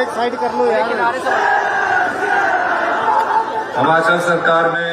Mic side कर लो यार। हिमाचल सरकार में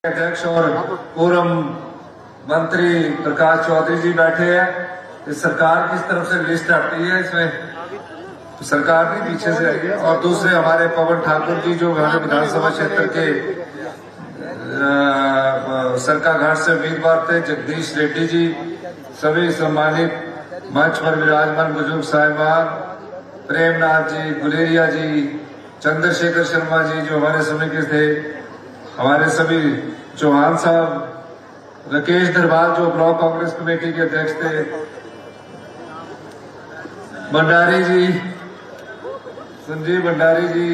अध्यक्ष और पूर्व मंत्री प्रकाश चौधरी जी बैठे हैं। इस सरकार की तरफ से लिस्ट आती है, इसमें सरकार भी पीछे से आई है। और दूसरे हमारे पवन ठाकुर जी जो हमारे विधानसभा क्षेत्र के सरकाघाट से उम्मीदवार थे, जगदीश रेड्डी जी, सभी सम्मानित मंच पर विराजमान बुजुर्ग साहिबान, प्रेमनाथ जी, गुलेरिया जी, चंद्रशेखर शर्मा जी जो हमारे समय के थे, हमारे सभी चौहान साहब, राकेश दरबार जो ब्लॉक कांग्रेस कमेटी के अध्यक्ष थे, भंडारी जी, संजीव भंडारी जी,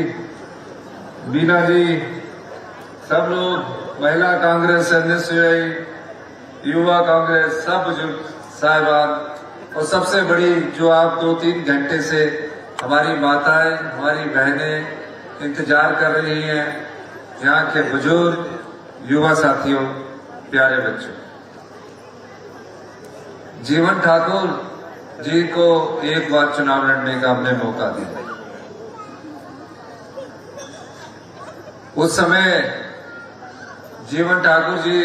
बीना जी, सब लोग, महिला कांग्रेस, एनएसयूआई, युवा कांग्रेस, सब बुजुर्ग साहिबान, और सबसे बड़ी जो आप 2-3 घंटे से हमारी माताएं, हमारी बहनें इंतजार कर रही हैं, यहाँ के बुजुर्ग, युवा साथियों, प्यारे बच्चों, जीवन ठाकुर जी को एक बार चुनाव लड़ने का हमने मौका दिया। उस समय जीवन ठाकुर जी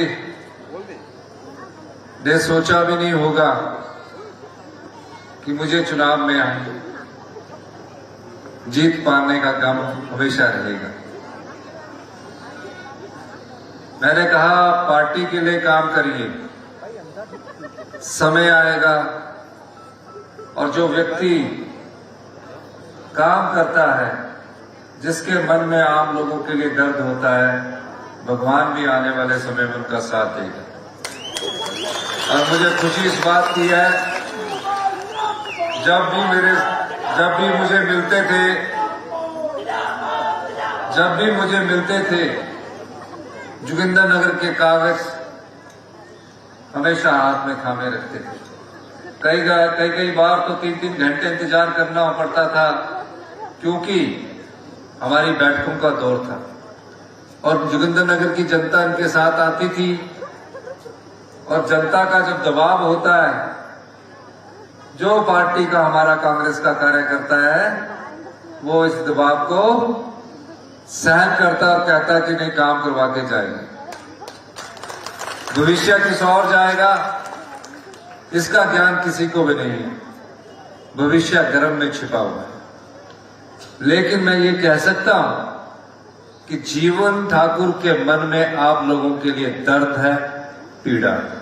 ने सोचा भी नहीं होगा कि मुझे चुनाव में जीत पाने का गम हमेशा रहेगा। मैंने कहा पार्टी के लिए काम करिए, समय आएगा और जो व्यक्ति काम करता है, जिसके मन में आम लोगों के लिए दर्द होता है, भगवान भी आने वाले समय में उनका साथ देगा। और मुझे खुशी इस बात की है, जब भी मुझे मिलते थे जोगिंदरनगर के कागज हमेशा हाथ में थामे रखते थे। कई बार तो 3-3 घंटे इंतजार करना पड़ता था, क्योंकि हमारी बैठकों का दौर था और जोगिंदरनगर की जनता इनके साथ आती थी। और जनता का जब दबाव होता है, जो पार्टी का हमारा कांग्रेस का कार्यकर्ता है, वो इस दबाव को सहन करता और कहता कि नहीं, काम करवा के जाएगा, भविष्य किस और जाएगा, इसका ज्ञान किसी को भी नहीं है। भविष्य गर्भ में छिपा हुआ है। लेकिन मैं ये कह सकता हूं कि जीवन ठाकुर के मन में आप लोगों के लिए दर्द है, पीड़ा है।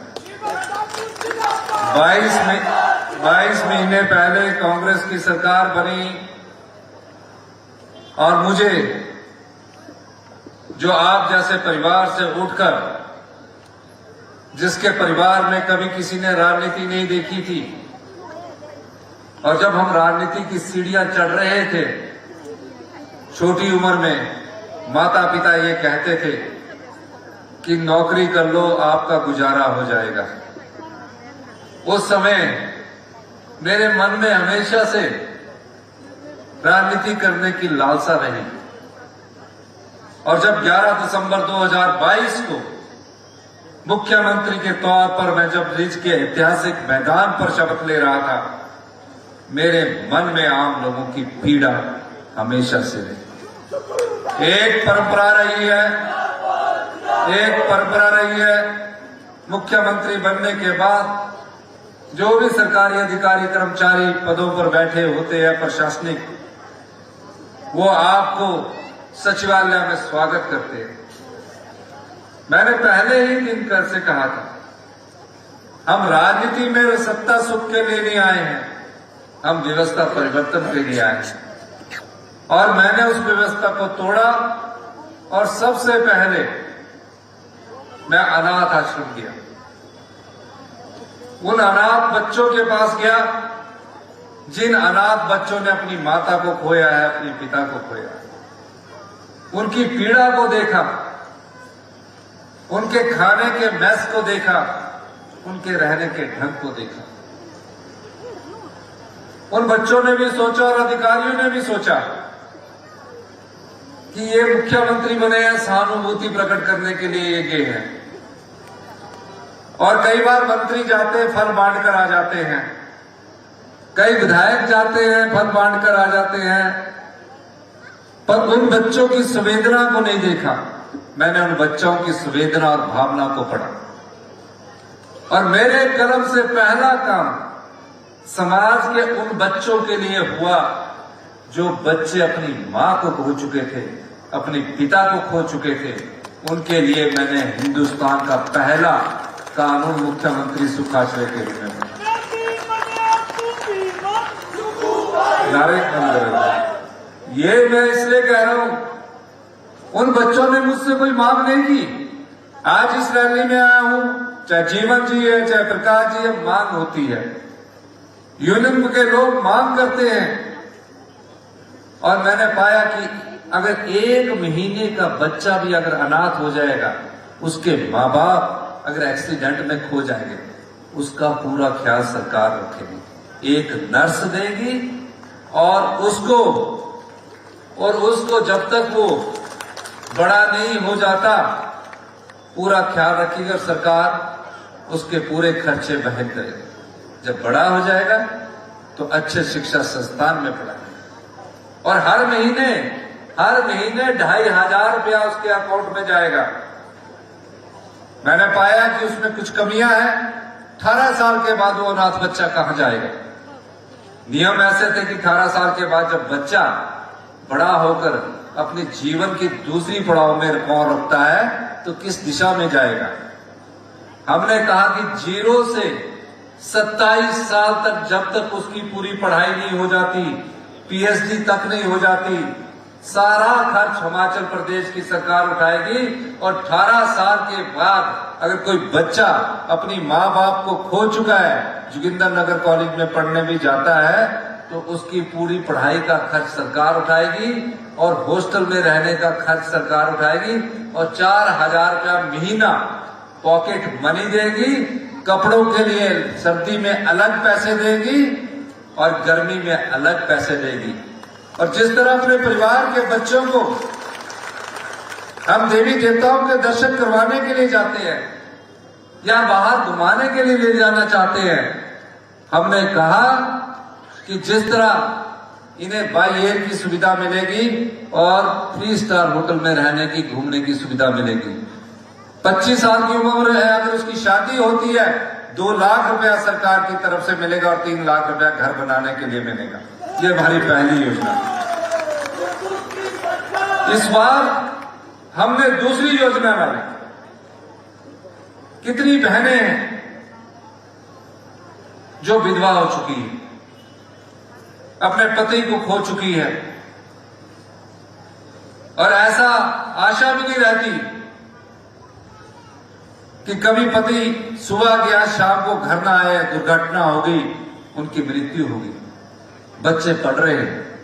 22 महीने पहले कांग्रेस की सरकार बनी और मुझे, जो आप जैसे परिवार से उठकर, जिसके परिवार में कभी किसी ने राजनीति नहीं देखी थी, और जब हम राजनीति की सीढ़ियां चढ़ रहे थे, छोटी उम्र में माता पिता ये कहते थे कि नौकरी कर लो, आपका गुजारा हो जाएगा। उस समय मेरे मन में हमेशा से राजनीति करने की लालसा रही। और जब 11 दिसंबर 2022 को मुख्यमंत्री के तौर पर मैं जब रिज के ऐतिहासिक मैदान पर शपथ ले रहा था, मेरे मन में आम लोगों की पीड़ा हमेशा से रही। एक परंपरा रही है मुख्यमंत्री बनने के बाद जो भी सरकारी अधिकारी कर्मचारी पदों पर बैठे होते हैं प्रशासनिक, वो आपको सचिवालय में स्वागत करते हैं। मैंने पहले ही दिन कर से कहा था, हम राजनीति में सत्ता सुख के लिए नहीं आए हैं, हम व्यवस्था परिवर्तन के लिए आए हैं। और मैंने उस व्यवस्था को तोड़ा और सबसे पहले मैं अनाथ आश्रम गया, उन अनाथ बच्चों के पास गया जिन अनाथ बच्चों ने अपनी माता को खोया है, अपने पिता को खोया है। उनकी पीड़ा को देखा, उनके खाने के मैस को देखा, उनके रहने के ढंग को देखा। उन बच्चों ने भी सोचा और अधिकारियों ने भी सोचा कि ये मुख्यमंत्री बने हैं, सहानुभूति प्रकट करने के लिए ये गए हैं। और कई बार मंत्री जाते हैं, फल बांट कर आ जाते हैं, कई विधायक जाते हैं, फल बांट कर आ जाते हैं, पर उन बच्चों की संवेदना को नहीं देखा। मैंने उन बच्चों की संवेदना और भावना को पढ़ा और मेरे कलम से पहला काम समाज के उन बच्चों के लिए हुआ जो बच्चे अपनी मां को खो चुके थे, अपने पिता को खो चुके थे। उनके लिए मैंने हिंदुस्तान का पहला कानून मुख्यमंत्री सुखाश्रय के रूप में नारे ये मैं इसलिए कह रहा हूं, उन बच्चों ने मुझसे कोई मांग नहीं की। आज इस रैली में आया हूं, चाहे जीवन जी है, चाहे प्रकाश जी है, मांग होती है। यूनियन के लोग मांग करते हैं और मैंने पाया कि अगर 1 महीने का बच्चा भी अगर अनाथ हो जाएगा, उसके माँ बाप अगर एक्सीडेंट में खो जाएंगे, उसका पूरा ख्याल सरकार रखेगी। एक नर्स देगी और उसको जब तक वो बड़ा नहीं हो जाता पूरा ख्याल रखेगी और सरकार उसके पूरे खर्चे वहन करेगी। जब बड़ा हो जाएगा तो अच्छे शिक्षा संस्थान में पढ़ाएगा और हर महीने 2,500 रुपया उसके अकाउंट में जाएगा। मैंने पाया कि उसमें कुछ कमियां हैं। 18 साल के बाद वो अनाथ बच्चा कहां जाएगा? नियम ऐसे थे कि 18 साल के बाद जब बच्चा बड़ा होकर अपने जीवन की दूसरी पड़ाव में पांव रखता है तो किस दिशा में जाएगा। हमने कहा कि 0 से 27 साल तक जब तक उसकी पूरी पढ़ाई नहीं हो जाती, पीएचडी तक नहीं हो जाती, सारा खर्च हिमाचल प्रदेश की सरकार उठाएगी। और 18 साल के बाद अगर कोई बच्चा अपनी माँ बाप को खो चुका है, जोगिंदरनगर कॉलेज में पढ़ने भी जाता है, तो उसकी पूरी पढ़ाई का खर्च सरकार उठाएगी और हॉस्टल में रहने का खर्च सरकार उठाएगी और 4,000 रुपया महीना पॉकेट मनी देगी। कपड़ों के लिए सर्दी में अलग पैसे देगी और गर्मी में अलग पैसे देगी। और जिस तरह अपने परिवार के बच्चों को हम देवी देवताओं के दर्शन करवाने के लिए जाते हैं या बाहर घुमाने के लिए ले जाना चाहते हैं, हमने कहा कि जिस तरह इन्हें बाई एयर की सुविधा मिलेगी और 3 स्टार होटल में रहने की, घूमने की सुविधा मिलेगी। 25 साल की उम्र है, अगर उसकी शादी होती है 2 लाख रुपया सरकार की तरफ से मिलेगा और 3 लाख रुपया घर बनाने के लिए मिलेगा। ये हमारी पहली योजना। इस बार हमने दूसरी योजना बनाई। कितनी बहनें हैं जो विधवा हो चुकी है, अपने पति को खो चुकी है और ऐसा आशा भी नहीं रहती कि कभी पति सुबह गया शाम को घर ना आए, दुर्घटना हो गई, उनकी मृत्यु होगी। बच्चे पढ़ रहे हैं,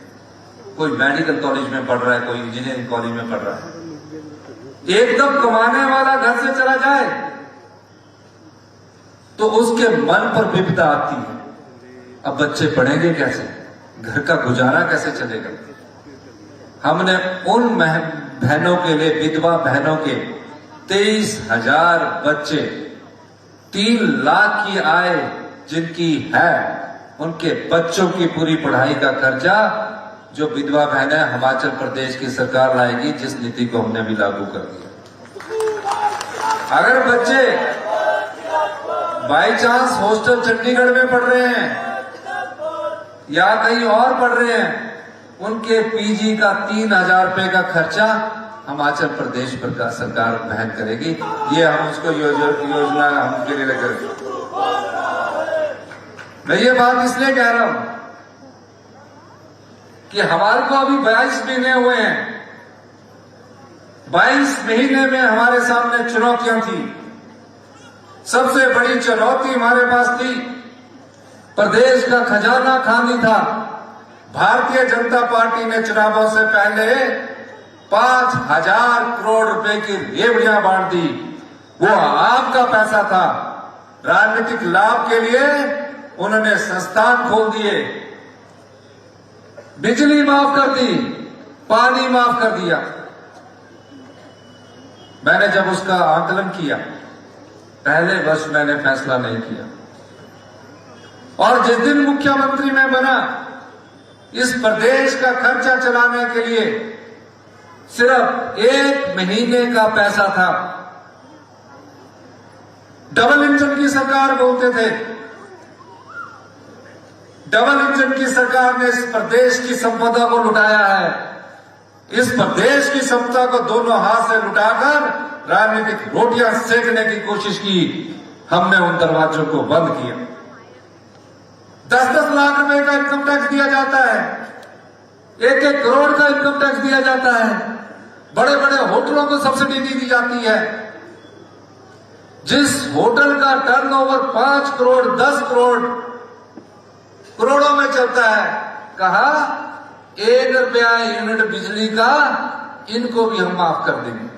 कोई मेडिकल कॉलेज में पढ़ रहा है, कोई इंजीनियरिंग कॉलेज में पढ़ रहा है। एकदम कमाने वाला घर से चला जाए तो उसके मन पर विपदा आती है। अब बच्चे पढ़ेंगे कैसे, घर का गुजारा कैसे चलेगा। हमने उन बहनों के लिए, विधवा बहनों के 23,000 बच्चे, 3 लाख की आय जिनकी है, उनके बच्चों की पूरी पढ़ाई का खर्चा जो विधवा बहनें हिमाचल प्रदेश की सरकार लाएगी, जिस नीति को हमने भी लागू कर दिया। अगर बच्चे बाई चांस हॉस्टल चंडीगढ़ में पढ़ रहे हैं या कहीं और पढ़ रहे हैं, उनके पीजी का 3,000 रुपए का खर्चा हिमाचल प्रदेश पर सरकार वहन करेगी। ये हम उसको योजना हम उनके लिए लेकर, मैं ये बात इसलिए कह रहा हूं कि हमारे को अभी 22 महीने हुए हैं। 22 महीने में हमारे सामने चुनौतियां थी। सबसे बड़ी चुनौती हमारे पास थी, प्रदेश का खजाना खाली था। भारतीय जनता पार्टी ने चुनावों से पहले 5,000 करोड़ रुपए की रेवड़ियां बांट दी। वो आपका पैसा था। राजनीतिक लाभ के लिए उन्होंने संस्थान खोल दिए, बिजली माफ कर दी, पानी माफ कर दिया। मैंने जब उसका आकलन किया, पहले वर्ष मैंने फैसला नहीं किया, और जिस दिन मुख्यमंत्री मैं बना, इस प्रदेश का खर्चा चलाने के लिए सिर्फ 1 महीने का पैसा था। डबल इंजन की सरकार बोलते थे। डबल इंजन की सरकार ने इस प्रदेश की संपदा को लुटाया है। इस प्रदेश की संपदा को दोनों हाथ से लुटाकर राजनीतिक रोटियां सेकने की कोशिश की। हमने उन दरवाजों को बंद किया। 10-10 लाख रुपए का इनकम टैक्स दिया जाता है, 1-1 करोड़ का इनकम टैक्स दिया जाता है। बड़े बड़े होटलों को सब्सिडी दी जाती है। जिस होटल का टर्नओवर 5 करोड़ 10 करोड़ों में चलता है, कहा 1 रुपया यूनिट बिजली का इनको भी हम माफ कर देंगे।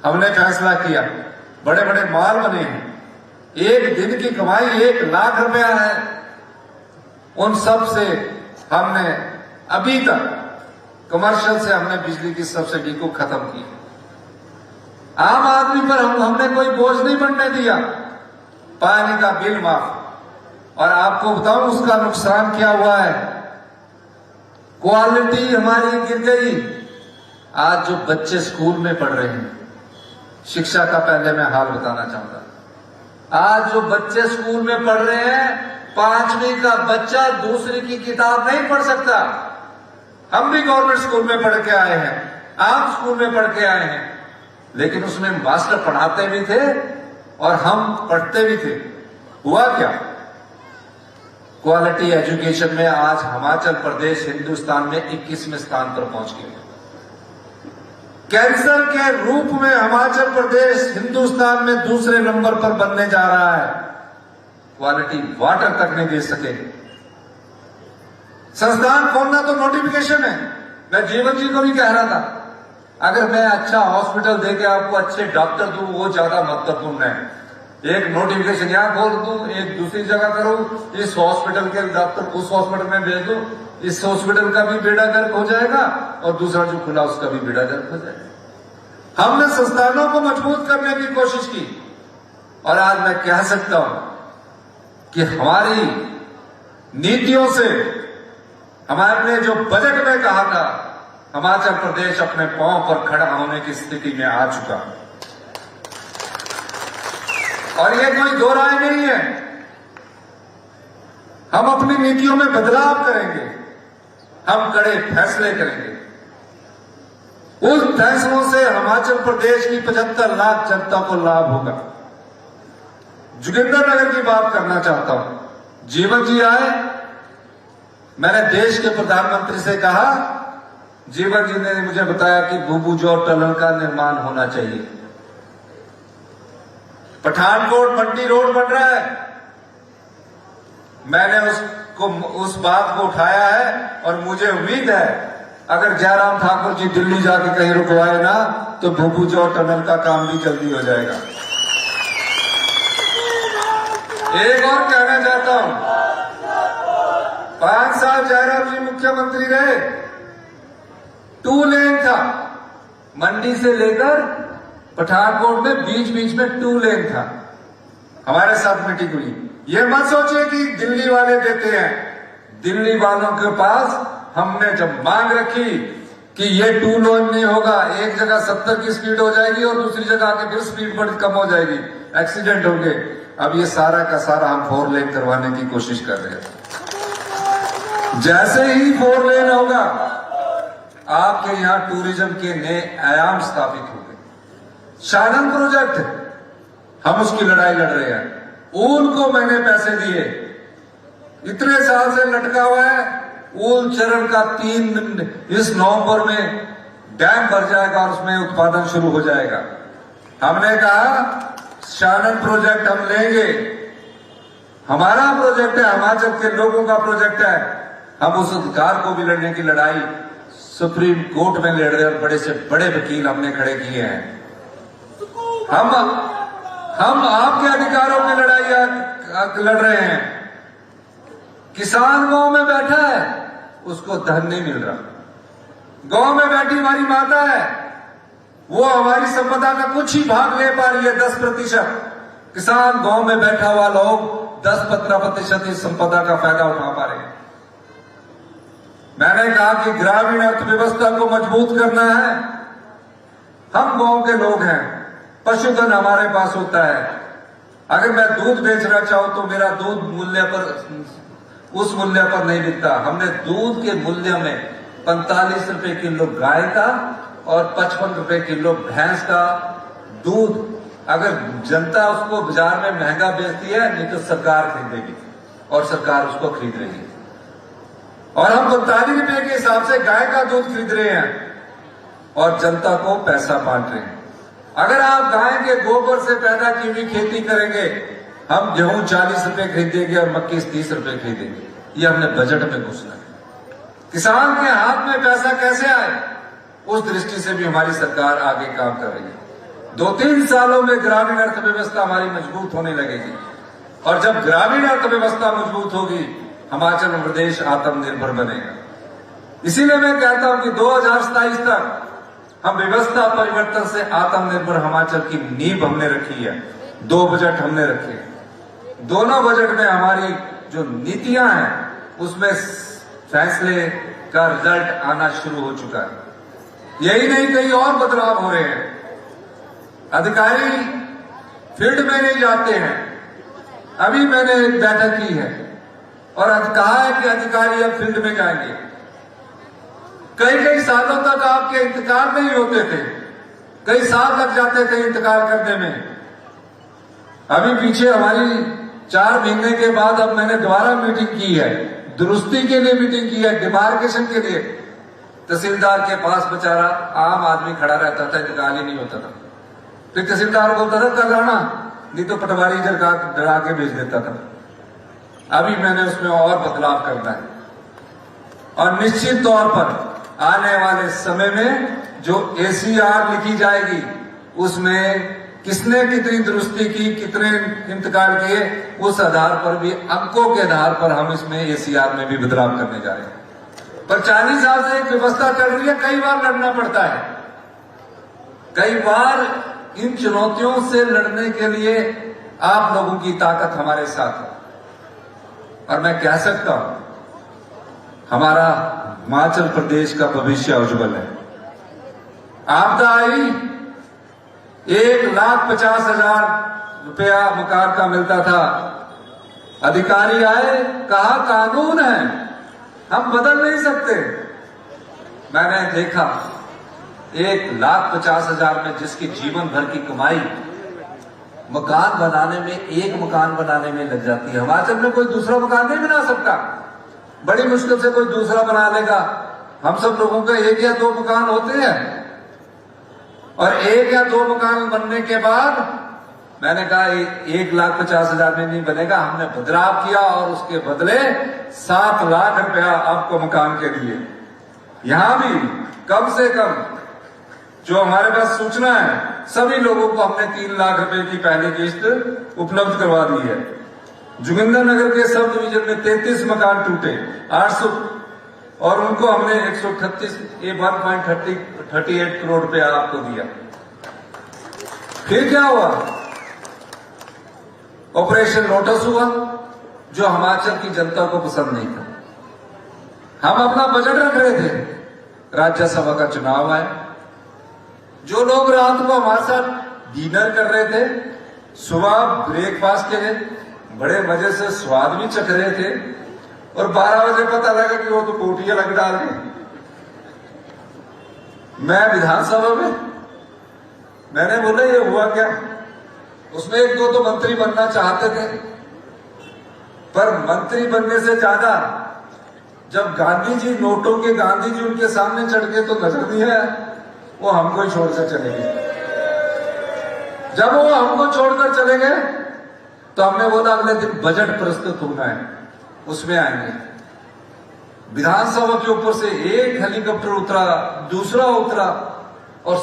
हमने फैसला किया, बड़े बड़े मॉल बने हैं, एक दिन की कमाई 1 लाख रुपया है। उन सब से हमने अभी तक कमर्शियल से हमने बिजली की सब्सिडी को खत्म किया। आम आदमी पर हमने कोई बोझ नहीं बनने दिया। पानी का बिल माफ। और आपको बताऊं उसका नुकसान क्या हुआ है। क्वालिटी हमारी गिर गई। आज जो बच्चे स्कूल में पढ़ रहे हैं, शिक्षा का पहले मैं हाल बताना चाहूंगा। आज जो बच्चे स्कूल में पढ़ रहे हैं, 5वीं का बच्चा दूसरी की किताब नहीं पढ़ सकता। हम भी गवर्नमेंट स्कूल में पढ़ के आए हैं, आम स्कूल में पढ़ के आए हैं, लेकिन उसमें मास्टर पढ़ाते भी थे और हम पढ़ते भी थे। हुआ क्या? क्वालिटी एजुकेशन में आज हिमाचल प्रदेश हिंदुस्तान में 21वें स्थान पर पहुंच गया। कैंसर के रूप में हिमाचल प्रदेश हिंदुस्तान में दूसरे नंबर पर बनने जा रहा है। क्वालिटी वाटर तक नहीं दे सके। संस्थान खोलना तो नोटिफिकेशन है। मैं जीवन जी को भी कह रहा था, अगर मैं अच्छा हॉस्पिटल देके आपको अच्छे डॉक्टर दूं, वो ज्यादा महत्वपूर्ण है। एक नोटिफिकेशन यहां खोल दूं, एक दूसरी जगह करूं, इस हॉस्पिटल के डॉक्टर उस हॉस्पिटल में भेज दूं, इस हॉस्पिटल का भी बेड़ा गर्क हो जाएगा और दूसरा जो खुला उसका भी बेड़ा गर्क हो जाएगा। हमने संस्थानों को मजबूत करने की कोशिश की और आज मैं कह सकता हूं कि हमारी नीतियों से, हमारे जो बजट में कहा था, हिमाचल प्रदेश अपने पांव पर खड़ा होने की स्थिति में आ चुका है। और ये कोई दो राय नहीं है। हम अपनी नीतियों में बदलाव करेंगे, हम कड़े फैसले करेंगे। उस फैसलों से हिमाचल प्रदेश की 75 लाख जनता को लाभ होगा। जोगिंद्रनगर की बात करना चाहता हूं। जीवन जी आए, मैंने देश के प्रधानमंत्री से कहा, जीवन जी ने मुझे बताया कि भूभुजोर टनल का निर्माण होना चाहिए। पठानकोट मंडी रोड बन रहा है। मैंने उस बात को उठाया है और मुझे उम्मीद है अगर जयराम ठाकुर जी दिल्ली जाके कहीं रुकवाए ना, तो भूभुजोर टनल का काम भी जल्दी हो जाएगा। एक और कहना चाहता हूं, 5 साल जयराम जी मुख्यमंत्री रहे, 2 लेन था, मंडी से लेकर पठानकोट में बीच बीच में 2 लेन था। हमारे साथ मीटिंग हुई, ये मत सोचिए कि दिल्ली वाले देते हैं। दिल्ली वालों के पास हमने जब मांग रखी कि ये 2 लेन नहीं होगा, एक जगह 70 की स्पीड हो जाएगी और दूसरी जगह आके फिर स्पीड बड़ी कम हो जाएगी, एक्सीडेंट होंगे। अब ये सारा का सारा हम 4 लेन करवाने की कोशिश कर रहे हैं। जैसे ही 4 लेन होगा, आपके यहां टूरिज्म के नए आयाम स्थापित होंगे। शालन प्रोजेक्ट हम उसकी लड़ाई लड़ रहे हैं। ऊल को मैंने पैसे दिए, इतने साल से लटका हुआ है। ऊल चरण का 3 इस नवंबर में डैम भर जाएगा और उसमें उत्पादन शुरू हो जाएगा। हमने कहा शालन प्रोजेक्ट हम लेंगे, हमारा प्रोजेक्ट है, हिमाचल के लोगों का प्रोजेक्ट है। हम उस अधिकार को भी लड़ने की लड़ाई सुप्रीम कोर्ट में लड़ रहे हैं और बड़े से बड़े वकील हमने खड़े किए हैं। हम आपके अधिकारों की लड़ाई लड़ रहे हैं। किसान गांव में बैठा है, उसको धन नहीं मिल रहा। गांव में बैठी हमारी माता है, वो हमारी संपदा का कुछ ही भाग ले पा रही है, 10%। किसान गांव में बैठा हुआ लोग 10-15% इस संपदा का फायदा उठा पा रहे हैं। मैंने कहा कि ग्रामीण अर्थव्यवस्था को मजबूत करना है। हम गांव के लोग हैं, पशुधन हमारे पास होता है। अगर मैं दूध बेचना चाहूं तो मेरा दूध मूल्य पर, उस मूल्य पर नहीं बिकता। हमने दूध के मूल्य में 45 रुपए किलो गाय का और 55 रुपए किलो भैंस का दूध, अगर जनता उसको बाजार में महंगा बेचती है, नहीं तो सरकार खरीदेगी और सरकार उसको खरीद रही है। और हम 45 रुपए के हिसाब से गाय का दूध खरीद रहे हैं और जनता को पैसा बांट रहे हैं। अगर आप गाय के गोबर से पैदा की हुई खेती करेंगे, हम गेहूं 40 रुपए खरीदेंगे और मक्की 30 रुपए खरीदेंगे। ये हमने बजट में घोषणा है। किसान के हाथ में पैसा कैसे आए, उस दृष्टि से भी हमारी सरकार आगे काम कर रही है। 2-3 सालों में ग्रामीण अर्थव्यवस्था हमारी मजबूत होने लगेगी और जब ग्रामीण अर्थव्यवस्था मजबूत होगी, हिमाचल प्रदेश आत्मनिर्भर बनेगा। इसीलिए मैं कहता हूं कि 2027 तक हम व्यवस्था परिवर्तन से आत्मनिर्भर हिमाचल की नींव हमने रखी है। 2 बजट हमने रखे हैं। दोनों बजट में हमारी जो नीतियां हैं, उसमें फैसले का रिजल्ट आना शुरू हो चुका है। यही नहीं, कई और बदलाव हो रहे हैं। अधिकारी फील्ड में नहीं जाते हैं। अभी मैंने एक बैठक की है और कहा है कि अधिकारी अब फील्ड में जाएंगे। कई सालों तक आपके इंतकाल नहीं होते थे, कई साल लग जाते थे इंतकाल करने में। अभी पीछे हमारी 4 महीने के बाद अब मैंने दोबारा मीटिंग की है, दुरुस्ती के लिए मीटिंग की है, डिमार्केशन के लिए। तहसीलदार के पास बेचारा आम आदमी खड़ा रहता था, इंतकाल ही नहीं होता था। फिर तहसीलदार बोलता था कल आना, नहीं तो पटवारी डरा के भेज देता था। अभी मैंने उसमें और बदलाव करना है और निश्चित तौर पर आने वाले समय में जो ACR लिखी जाएगी, उसमें किसने कितनी दुरुस्ती की, कितने इंतकाल किए, उस आधार पर भी, अंकों के आधार पर हम इसमें ACR में भी बदलाव करने जा रहे हैं। पर 40 साल से एक व्यवस्था चल रही है, कई बार लड़ना पड़ता है। कई बार इन चुनौतियों से लड़ने के लिए आप लोगों की ताकत हमारे साथ है और मैं कह सकता हूं हमारा हिमाचल प्रदेश का भविष्य उज्जवल है। आपदा आई, 1,50,000 रुपया मकान का मिलता था। अधिकारी आए, कहा कानून है, हम बदल नहीं सकते। मैंने देखा 1,50,000 में जिसकी जीवन भर की कमाई मकान बनाने में, एक मकान बनाने में लग जाती है। हिमाचल में कोई दूसरा मकान नहीं बना सकता, बड़ी मुश्किल से कोई दूसरा बना लेगा। हम सब लोगों के 1 या 2 मकान होते हैं और 1 या 2 मकान बनने के बाद मैंने कहा 1,50,000 में नहीं बनेगा। हमने बदलाव किया और उसके बदले 7 लाख रुपया आपको मकान के लिए। यहां भी कम से कम जो हमारे पास सूचना है, सभी लोगों को हमने 3 लाख रुपए की पहली किस्त उपलब्ध करवा दी है। जोगिंद्रनगर के सब डिवीजन में 33 मकान टूटे, 800, और उनको हमने 138 करोड़ रुपया आपको दिया। फिर क्या हुआ? ऑपरेशन लोटस हुआ, जो हिमाचल की जनता को पसंद नहीं था। हम अपना बजट रख रहे थे, राज्यसभा का चुनाव आया, जो लोग रात को हमारे साथ डिनर कर रहे थे, सुबह ब्रेकफास्ट के लिए बड़े मजे से स्वाद भी चख रहे थे, और 12 बजे पता लगा कि वो तो पोटियां लग डाल गई। मैं विधानसभा में, मैंने बोला ये हुआ क्या? उसमें 1-2 तो मंत्री बनना चाहते थे, पर मंत्री बनने से ज्यादा जब गांधी जी, नोटों के गांधी जी उनके सामने चढ़ गए तो नजर नहीं है, वो हमको ही छोड़कर चले गए। जब वो हमको छोड़कर चले गए तो हमने बोला अगले दिन बजट प्रस्तुत होना है, उसमें आएंगे। विधानसभा के ऊपर से एक हेलीकॉप्टर उतरा, दूसरा उतरा, और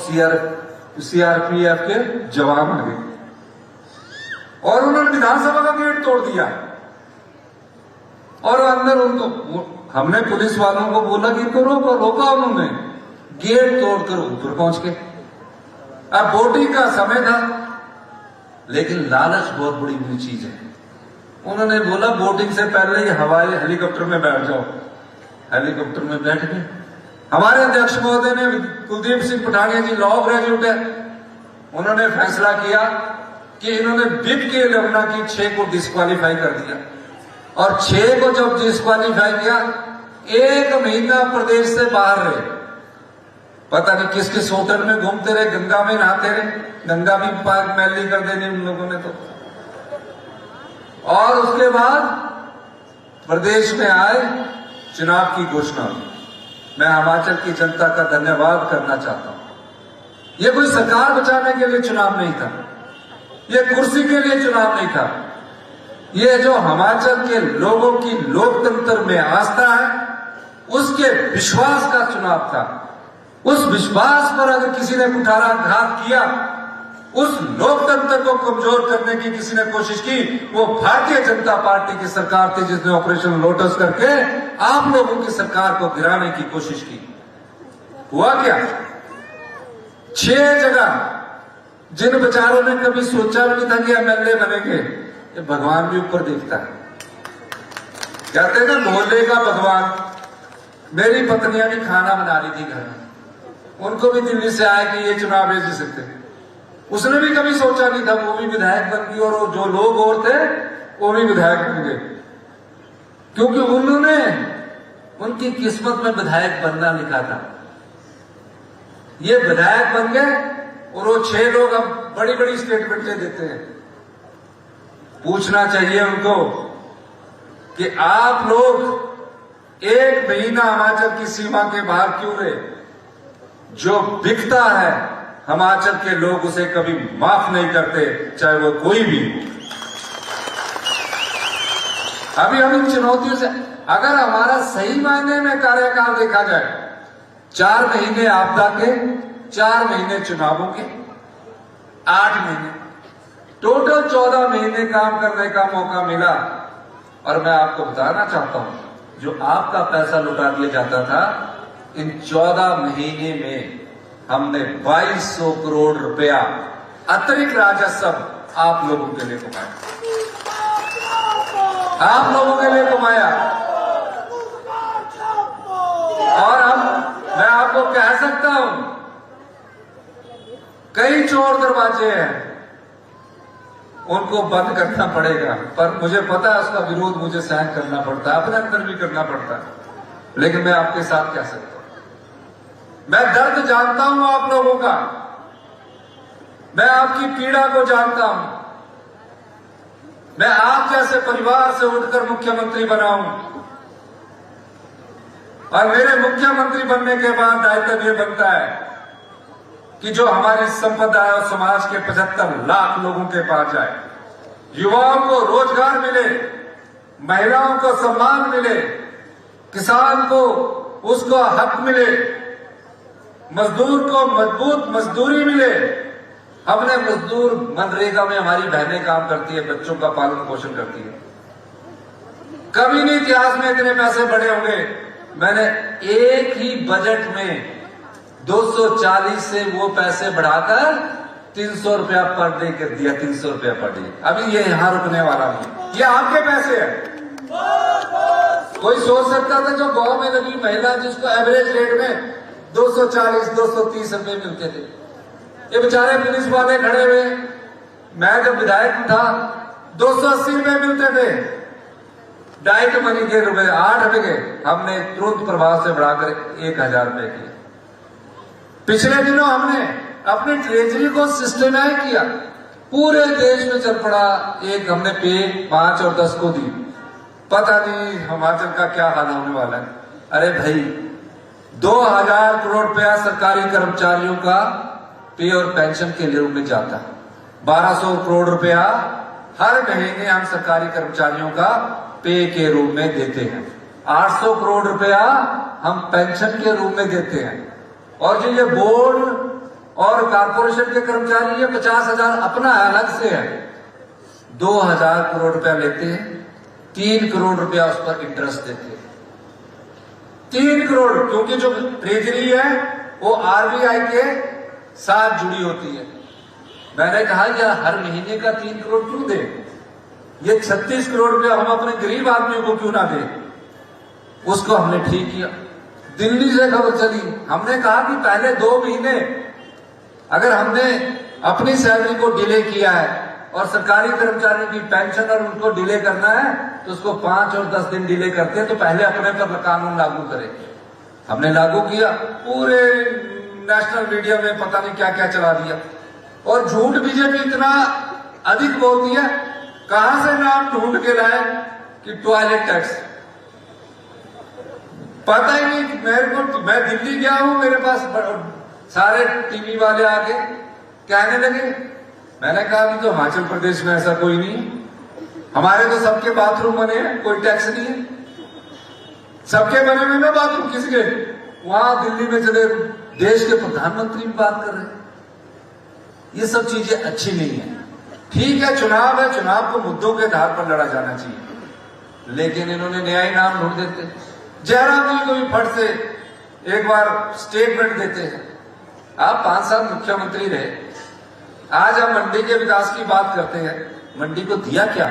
सीआरपीएफ के जवान आ गए और उन्होंने विधानसभा का गेट तोड़ दिया। और अंदर उनको, हमने पुलिस वालों को बोला कि इनको रोको, रोका उन्होंने, गेट तोड़कर ऊपर पहुंच गए। अब वोटिंग का समय था, लेकिन लालच बहुत बड़ी बुरी चीज है। उन्होंने बोला वोटिंग से पहले ही हवाई हेलीकॉप्टर में बैठ जाओ। हेलीकॉप्टर में बैठ गए। हमारे अध्यक्ष महोदय ने, कुलदीप सिंह पठानिया जी लॉ ग्रेजुएट है, उन्होंने फैसला किया कि इन्होंने विप के लगना की 6 को डिस्क्वालीफाई कर दिया, और 6 को जब डिस्क्वालीफाई किया, 1 महीना प्रदेश से बाहर रहे, पता नहीं किस किस होटल में घूमते रहे, गंगा में नहाते रहे, गंगा भी पार्क मैली कर देनी उन लोगों ने तो। और उसके बाद प्रदेश में आए, चुनाव की घोषणा हुई। मैं हिमाचल की जनता का धन्यवाद करना चाहता हूं। यह कोई सरकार बचाने के लिए चुनाव नहीं था, यह कुर्सी के लिए चुनाव नहीं था, यह जो हिमाचल के लोगों की लोकतंत्र में आस्था है, उसके विश्वास का चुनाव था। उस विश्वास पर अगर किसी ने कुठाराघात किया, उस लोकतंत्र को कमजोर करने की किसी ने कोशिश की, वो भारतीय जनता पार्टी की सरकार थी जिसने ऑपरेशन लोटस करके आप लोगों की सरकार को गिराने की कोशिश की। हुआ क्या? 6 जगह जिन बेचारों ने कभी सोचा भी नहीं था कि एमएलए बनेंगे, ये भगवान भी ऊपर देखता है। कहते हैं ना मोहल्ले का भगवान। मेरी पत्नियां भी खाना बना रही थी घर में, उनको भी दिल्ली से आया कि ये चुनाव भेज सकते, उसने भी कभी सोचा नहीं था। वो भी विधायक बन गई, और जो लोग और थे वो भी विधायक बन गए, क्योंकि उन्होंने, उनकी किस्मत में विधायक बनना लिखा था। ये विधायक बन गए, और वो 6 लोग अब बड़ी बड़ी स्टेटमेंटें देते हैं। पूछना चाहिए उनको कि आप लोग 1 महीना हिमाचल की सीमा के बाहर क्यों रहे? जो बिकता है हिमाचल के लोग उसे कभी माफ नहीं करते, चाहे वो कोई भी। अभी हम इन चुनौतियों से, अगर हमारा सही मायने में कार्यकाल देखा जाए, 4 महीने आपदा के, 4 महीने चुनावों के, 8 महीने, टोटल 14 महीने काम करने का मौका मिला। और मैं आपको बताना चाहता हूं, जो आपका पैसा लुटा दिया जाता था, इन 14 महीने में हमने 2200 करोड़ रुपया अतिरिक्त राजस्व आप लोगों के लिए कमाया, आप लोगों के लिए कमाया। और अब मैं आपको कह सकता हूं, कई चोर दरवाजे हैं, उनको बंद करना पड़ेगा, पर मुझे पता है उसका विरोध मुझे सहन करना पड़ता है, अपने अंदर भी करना पड़ता है, लेकिन मैं आपके साथ कह सकता हूं। मैं दर्द जानता हूं आप लोगों का, मैं आपकी पीड़ा को जानता हूं। मैं आप जैसे परिवार से उठकर मुख्यमंत्री बना हूं, और मेरे मुख्यमंत्री बनने के बाद दायित्व यह बनता है कि जो हमारे संप्रदाय और समाज के 75 लाख लोगों के पास जाए, युवाओं को रोजगार मिले, महिलाओं को सम्मान मिले, किसान को उसको हक मिले, मजदूर को मजबूत मजदूरी मिले। हमने मजदूर मनरेगा में हमारी बहनें काम करती है, बच्चों का पालन पोषण करती है। कभी नहीं इतिहास में इतने पैसे बढ़े होंगे। मैंने एक ही बजट में 240 से वो पैसे बढ़ाकर 300 रुपया पर डे कर दिया, 300 रुपया पर डे। अभी ये यहां रुकने वाला नहीं, ये आपके पैसे हैं। कोई सोच सकता था जो गांव में लगी महिला जिसको एवरेज रेट में 240-230 रुपए मिलते थे, ये बेचारे पुलिस वाले खड़े हुए, मैं जब विधायक था 280 रुपए मिलते थे, डाइट मनी के रुपए 8 रुपए के हमने तुरंत प्रभाव से बढ़ाकर 1000 रुपए किए। पिछले दिनों हमने अपनी ट्रेजरी को सिस्टमाइज किया, पूरे देश में चल पड़ा, एक हमने पे 5 और 10 को दी, पता नहीं हिमाचल का क्या हाल होने वाला है। अरे भाई 2000 करोड़ रुपया सरकारी कर्मचारियों का पे और पेंशन के लिए में जाता है, 1200 करोड़ रुपया हर महीने हम सरकारी कर्मचारियों का पे के रूप में देते हैं, 800 करोड़ रुपया हम पेंशन के रूप में देते हैं, और जो ये बोर्ड और कॉर्पोरेशन के कर्मचारी ये 50,000 अपना अलग से है, 2000 करोड़ रुपया लेते हैं, 3 करोड़ रुपया उस पर इंटरेस्ट देते हैं, 3 करोड़, क्योंकि जो ट्रेजरी है वो आरबीआई के साथ जुड़ी होती है। मैंने कहा यह हर महीने का 3 करोड़ क्यों दे, ये 36 करोड़ रुपया हम अपने गरीब आदमियों को क्यों ना दे। उसको हमने ठीक किया। दिल्ली से खबर चली, हमने कहा कि पहले 2 महीने अगर हमने अपनी सैलरी को डिले किया है और सरकारी कर्मचारियों की पेंशन और उनको डिले करना है तो उसको 5 और 10 दिन डिले करते हैं, तो पहले अपने पर कानून लागू करें। हमने लागू किया, पूरे नेशनल मीडिया में पता नहीं क्या क्या चला दिया, और झूठ बीजेपी इतना अधिक बोलती है, कहां से नाम ढूंढ के लाए कि टॉयलेट टैक्स, पता ही नहीं मेरे को। मैं दिल्ली गया हूं, मेरे पास सारे टीवी वाले आके कहने लगे, मैंने कहा अभी तो हिमाचल प्रदेश में ऐसा कोई नहीं, हमारे तो सबके बाथरूम बने हैं, कोई टैक्स नहीं है, सबके बने हुए ना बाथरूम, किसके? वहां दिल्ली में चले देश के प्रधानमंत्री भी बात कर रहे हैं। ये सब चीजें अच्छी नहीं है। ठीक है, चुनाव है, चुनाव को मुद्दों के आधार पर लड़ा जाना चाहिए, लेकिन इन्होंने नया ही नाम ढूंढ देते। जयराम जी को भी फट से एक बार स्टेटमेंट देते हैं, आप 5 साल मुख्यमंत्री रहे, आज आप मंडी के विकास की बात करते हैं, मंडी को दिया क्या?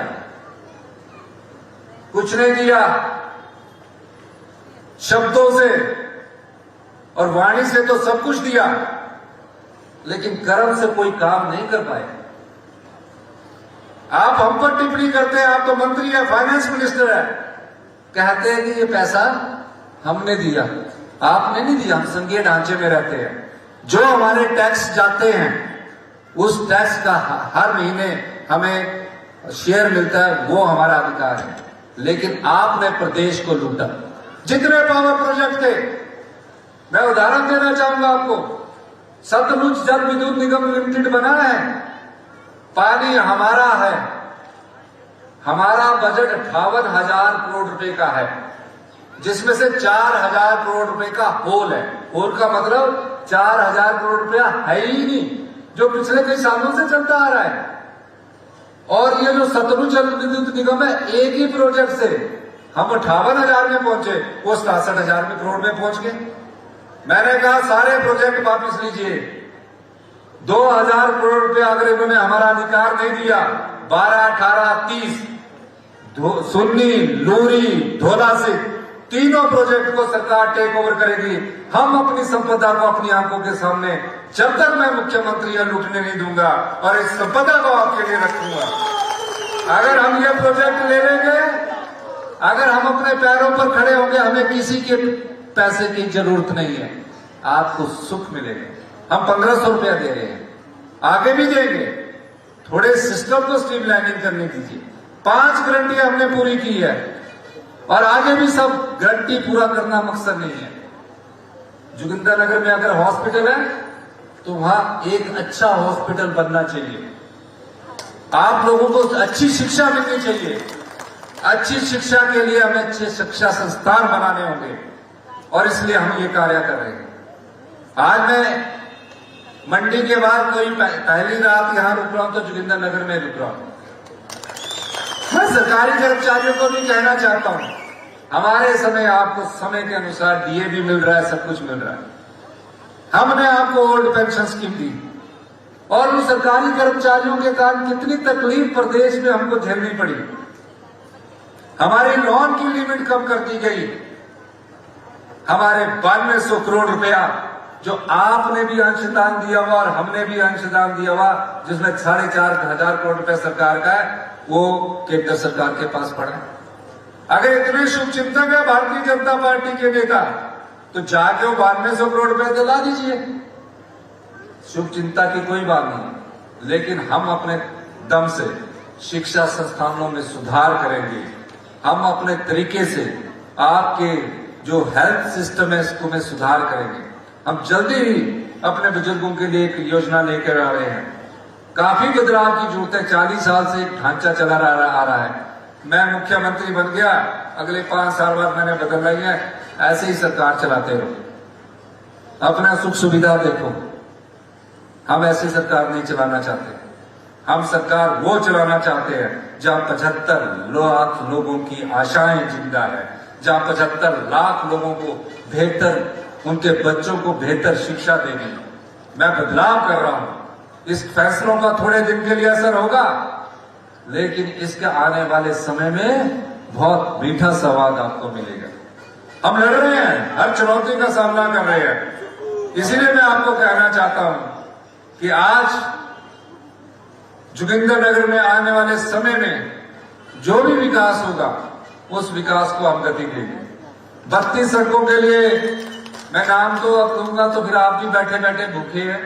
कुछ नहीं दिया। शब्दों से और वाणी से तो सब कुछ दिया, लेकिन कर्म से कोई काम नहीं कर पाए। आप हम पर टिप्पणी करते हैं, आप तो मंत्री है, फाइनेंस मिनिस्टर है, कहते हैं कि ये पैसा हमने दिया, आपने नहीं दिया, हम संघीय ढांचे में रहते हैं, जो हमारे टैक्स जाते हैं उस टैक्स का हर महीने हमें शेयर मिलता है, वो हमारा अधिकार है, लेकिन आपने प्रदेश को लूटा। जितने पावर प्रोजेक्ट थे, मैं उदाहरण देना चाहूंगा आपको, सतलुज जल विद्युत निगम लिमिटेड बना है, पानी हमारा है, हमारा बजट 58,000 करोड़ रुपए का है, जिसमें से 4,000 करोड़ रुपए का होल है। होल का मतलब 4,000 करोड़ रुपया है ही नहीं, जो पिछले कई सालों से चलता आ रहा है। और ये जो सतलुज जल विद्युत निगम है, एक ही प्रोजेक्ट से हम 58,000 में पहुंचे, वो 67,000 करोड़ में पहुंच गए। मैंने कहा सारे प्रोजेक्ट वापिस लीजिए, 2,000 करोड़ रुपया अगर इन्होंने हमारा अधिकार नहीं दिया, 12, 18, 30 सुन्नी, लूरी, धोला से तीनों प्रोजेक्ट को सरकार टेक ओवर करेगी। हम अपनी संपदा को अपनी आंखों के सामने, जब तक मैं मुख्यमंत्री है, लूटने नहीं दूंगा और इस संपदा को आपके लिए रखूंगा। अगर हम ये प्रोजेक्ट ले लेंगे, अगर हम अपने पैरों पर खड़े होंगे, हमें किसी के पैसे की जरूरत नहीं है, आपको सुख मिलेगा। हम 1,500 रुपया दे रहे हैं, आगे भी देंगे, थोड़े सिस्टम को स्ट्रीमलाइनिंग करने दीजिए। 5 गारंटियां हमने पूरी की है और आगे भी सब गारंटी पूरा करना मकसद नहीं है। जोगिंद्रनगर में अगर हॉस्पिटल है तो वहां एक अच्छा हॉस्पिटल बनना चाहिए, आप लोगों को अच्छी शिक्षा मिलनी चाहिए। अच्छी शिक्षा के लिए हमें अच्छे शिक्षा संस्थान बनाने होंगे और इसलिए हम ये कार्य कर रहे हैं। आज मैं मंडी के बाद कोई पहली रात यहां रुक रहा हूं तो जोगिंद्रनगर में रुक रहा हूं। मैं सरकारी कर्मचारियों को भी कहना चाहता हूं, हमारे समय आपको समय के अनुसार डीए भी मिल रहा है, सब कुछ मिल रहा है। हमने आपको ओल्ड पेंशन स्कीम दी और उन सरकारी कर्मचारियों के कारण कितनी तकलीफ प्रदेश में हमको झेलनी पड़ी। हमारी लोन की लिमिट कम कर दी गई। हमारे 9200 करोड़ रुपया जो आपने भी अंशदान दिया हुआ और हमने भी अंशदान दिया हुआ, जिसमें 4,500 करोड़ रुपया सरकार का है, वो केंद्र सरकार के पास पड़ा है। अगर इतने शुभचिंतक है भारतीय जनता पार्टी के नेता, तो जाके वो 9200 करोड़ रुपए दिला दीजिए। शुभचिंता की कोई बात नहीं, लेकिन हम अपने दम से शिक्षा संस्थानों में सुधार करेंगे। हम अपने तरीके से आपके जो हेल्थ सिस्टम है इसको में सुधार करेंगे। हम जल्दी ही अपने बुजुर्गों के लिए एक योजना लेकर आ रहे हैं। काफी बदलाव की जरूरत है। 40 साल से एक ढांचा चला आ रहा है। मैं मुख्यमंत्री बन गया, अगले 5 साल बाद मैंने बदल रही है, ऐसे ही सरकार चलाते रहो, अपना सुख सुविधा देखो। हम ऐसी सरकार नहीं चलाना चाहते। हम सरकार वो चलाना चाहते हैं जहां 75 लाख लोगों की आशाएं जिंदा है, जहां 75 लाख लोगों को बेहतर, उनके बच्चों को बेहतर शिक्षा देनी। मैं बदलाव कर रहा हूं। इस फैसलों का थोड़े दिन के लिए असर होगा, लेकिन इसके आने वाले समय में बहुत मीठा स्वाद आपको मिलेगा। हम लड़ रहे हैं, हर चुनौती का सामना कर रहे हैं। इसीलिए मैं आपको कहना चाहता हूं कि आज जोगिंदरनगर में आने वाले समय में जो भी विकास होगा, उस विकास को हम गति देंगे। 32 सड़कों के लिए मैं नाम तो अब दूंगा, तो फिर आप भी बैठे बैठे भूखे हैं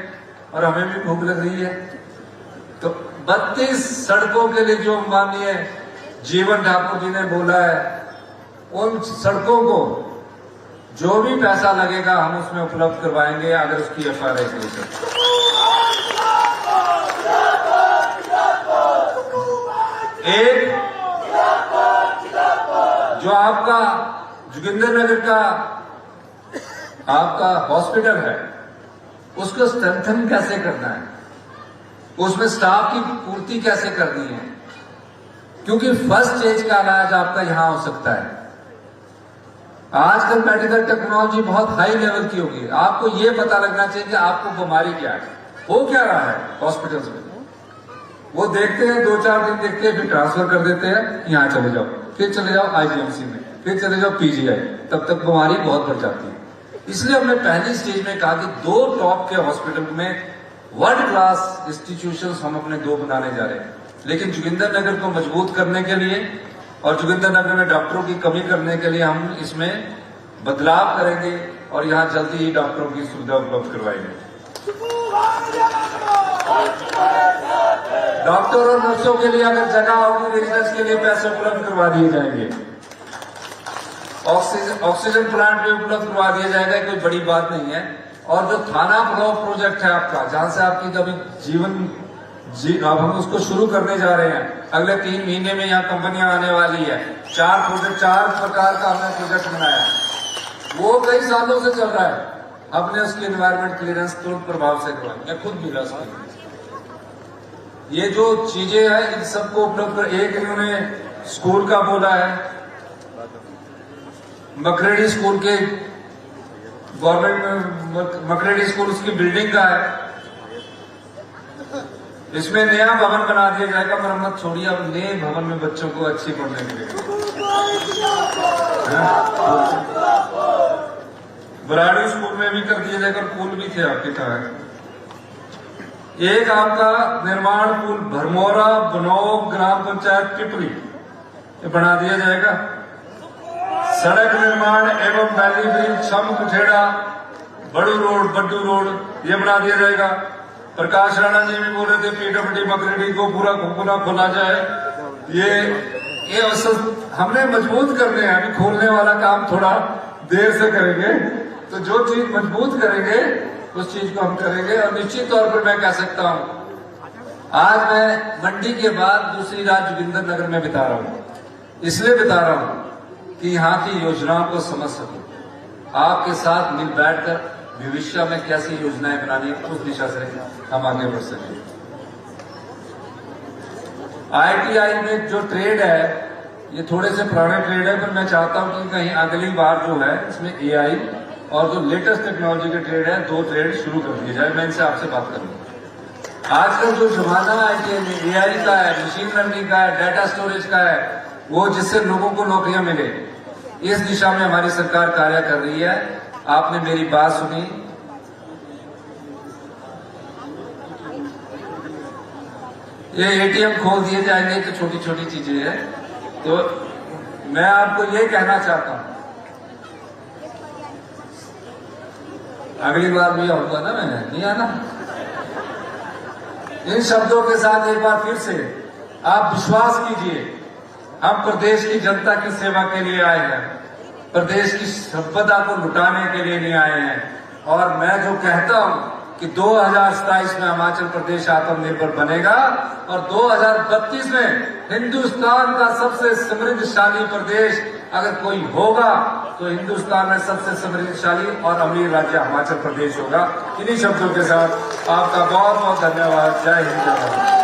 और हमें भी भूख लग रही है। तो 32 सड़कों के लिए जो माननीय जीवन ठाकुर जी ने बोला है, उन सड़कों को जो भी पैसा लगेगा हम उसमें उपलब्ध करवाएंगे, अगर उसकी एफआरआई हो सकती। एक जो आपका जोगिंदरनगर का आपका हॉस्पिटल है, उसको स्ट्रेंथन कैसे करना है, उसमें स्टाफ की पूर्ति कैसे करनी है, क्योंकि फर्स्ट स्टेज का इलाज आपका यहां हो सकता है। आजकल मेडिकल टेक्नोलॉजी बहुत हाई लेवल की होगी। आपको यह पता लगना चाहिए कि आपको बीमारी क्या है, हो क्या रहा है हॉस्पिटल्स में। वो देखते हैं, 2-4 दिन देखते हैं, फिर ट्रांसफर कर देते हैं, यहां चले जाओ, फिर चले जाओ आईजीएमसी में, फिर चले जाओ पीजीआई, तब तक बीमारी बहुत बढ़ जाती है। इसलिए हमने पहली स्टेज में कहा कि 2 टॉप के हॉस्पिटल में वर्ल्ड क्लास इंस्टीट्यूशंस हम अपने 2 बनाने जा रहे हैं। लेकिन जोगिंदरनगर को मजबूत करने के लिए और जोगिंदरनगर में डॉक्टरों की कमी करने के लिए हम इसमें बदलाव करेंगे और यहां जल्दी ही डॉक्टरों की सुविधा उपलब्ध करवाएंगे। डॉक्टर और नर्सों के लिए अगर जगह होगी, रेजिडेंस के लिए पैसे उपलब्ध करवा दिए जाएंगे। ऑक्सीजन प्लांट भी उपलब्ध करवा दिया जाएगा, कोई बड़ी बात नहीं है। और जो थाना ब्लॉक प्रोजेक्ट है आपका, जहां से आपकी कभी अब हम उसको शुरू करने जा रहे हैं। अगले 3 महीने में यहाँ कंपनियां आने वाली है। 4 प्रकार का हमने प्रोजेक्ट बनाया, वो कई सालों से चल रहा है। हमने उसकी एनवायरमेंट क्लियरेंस तुरंत प्रभाव से करवाई, मैं खुद मिला उसके। ये जो चीजें हैं इन सबको उपलब्ध कर। एक इन्होंने स्कूल का बोला है, मकरेडी स्कूल के गवर्नमेंट मकरेडी स्कूल उसकी बिल्डिंग का है, इसमें नया भवन बना दिया जाएगा। मरम्मत छोड़िए, अब नए भवन में बच्चों को अच्छी पढ़ने के लिए। बराड़ी स्कूल में भी कर दिया जाएगा, पुल भी थे आपके कहा। एक आपका निर्माण पुल भरमौरा बनोग ग्राम पंचायत पिपली ये बना दिया जाएगा। सड़क निर्माण एवं वैली ब्रिज छम कुठेड़ा बड्डू रोड ये बना दिया जाएगा। प्रकाश राणा जी भी बोल रहे थे पीडब्ल्यूडी मकरेडी को पूरा खोला जाए। ये अवसर हमने मजबूत करने हैं, अभी खोलने वाला काम थोड़ा देर से करेंगे। तो जो चीज मजबूत करेंगे उस चीज को हम करेंगे। और निश्चित तौर पर मैं कह सकता हूं, आज मैं मंडी के बाद दूसरी रात जोगिंदरनगर में बिता रहा हूं। इसलिए बिता रहा हूं कि यहाँ की योजनाओं को समझ सकूं, आपके साथ मिल बैठकर भविष्य में कैसी योजनाएं बनानी, उस दिशा से हम आगे बढ़ सकें। ITI में जो ट्रेड है ये थोड़े से पुराने ट्रेड है, पर मैं चाहता हूं कि कहीं अगली बार जो है इसमें AI और जो लेटेस्ट टेक्नोलॉजी के ट्रेड है 2 ट्रेड शुरू कर दिए जाए। मैं इनसे आपसे बात करूंगा। आजकल जो जमाना ITI में AI का है, मशीन लर्निंग का है, डाटा स्टोरेज का है, वो जिससे लोगों को नौकरियां मिले, इस दिशा में हमारी सरकार कार्य कर रही है। आपने मेरी बात सुनी, ये एटीएम खोल दिए जाएंगे तो छोटी छोटी चीजें हैं। तो मैं आपको ये कहना चाहता हूं, अगली बार भी आऊंगा ना, मैंने नहीं आना। इन शब्दों के साथ एक बार फिर से आप विश्वास कीजिए, हम प्रदेश की जनता की सेवा के लिए आए हैं, प्रदेश की संपदा को लुटाने के लिए नहीं आए हैं। और मैं जो कहता हूं कि 2027 में हिमाचल प्रदेश आत्मनिर्भर बनेगा और 2032 में हिंदुस्तान का सबसे समृद्धशाली प्रदेश अगर कोई होगा तो हिंदुस्तान में सबसे समृद्धशाली और अमीर राज्य हिमाचल प्रदेश होगा। इन्हीं शब्दों के साथ आपका बहुत बहुत धन्यवाद। जय हिंद, जय भारत।